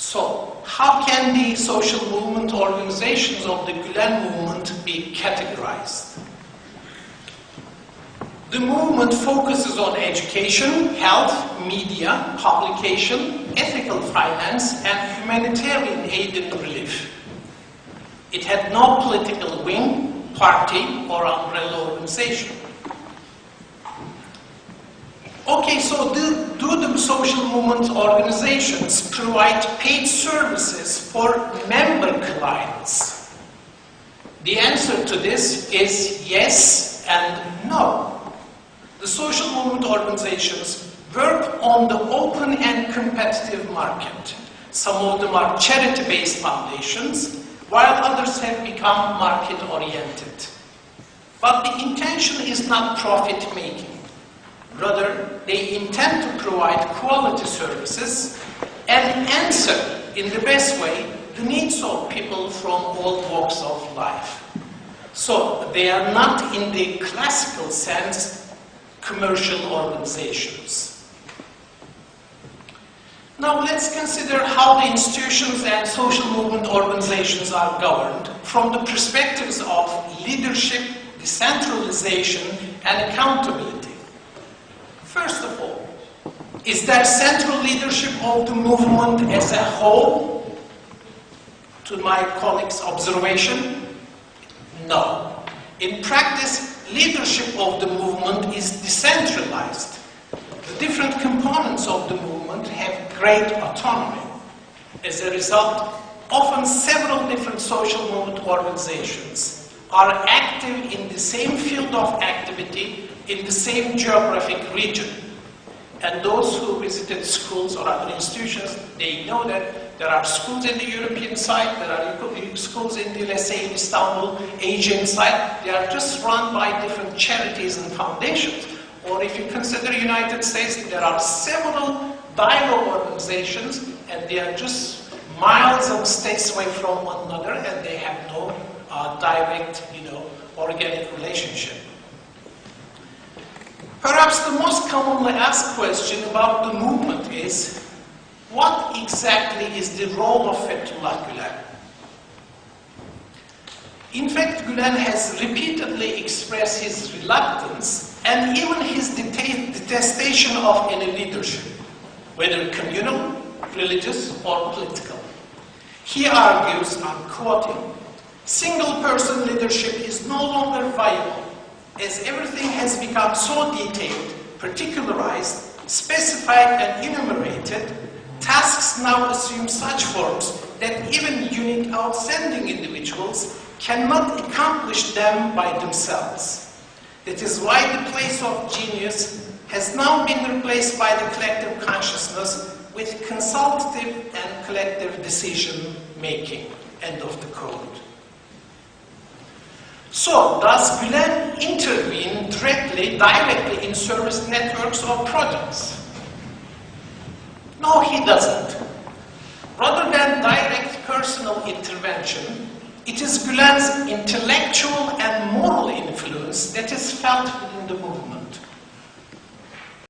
So, how can the social movement organizations of the Gülen movement be categorized? The movement focuses on education, health, media, publication, ethical finance, and humanitarian aid and relief. It had no political wing, party, or umbrella organization. Okay, so do the social movement organizations provide paid services for member clients? The answer to this is yes and no. The social movement organizations work on the open and competitive market. Some of them are charity-based foundations, while others have become market-oriented. But the intention is not profit-making. Rather, they intend to provide quality services and answer, in the best way, the needs of people from all walks of life. So, they are not, in the classical sense, commercial organizations. Now, let's consider how the institutions and social movement organizations are governed from the perspectives of leadership, decentralization, and accountability. First of all, is there central leadership of the movement as a whole? To my colleagues' observation, no. In practice, leadership of the movement is decentralized. The different components of the movement have great autonomy. As a result, often several different social movement organizations are active in the same field of activity in the same geographic region. And those who visited schools or other institutions, they know that there are schools in the European side, there are schools in the, let's say, in Istanbul, Asian side. They are just run by different charities and foundations. Or if you consider the United States, there are several dialogue organizations, and they are just miles of states away from one another, and they have no direct, organic relationship. Perhaps the most commonly asked question about the movement is, what exactly is the role of Fethullah Gülen? In fact, Gülen has repeatedly expressed his reluctance and even his detestation of any leadership, whether communal, religious, or political. He argues, I'm quoting, single-person leadership is no longer viable, as everything has become so detailed, particularized, specified, and enumerated. Tasks now assume such forms that even unique, outstanding individuals cannot accomplish them by themselves. That is why the place of genius has now been replaced by the collective consciousness with consultative and collective decision-making. End of the quote. So, does Gülen intervene directly in service networks or projects? No, he doesn't. Rather than direct personal intervention, it is Gülen's intellectual and moral influence that is felt within the movement.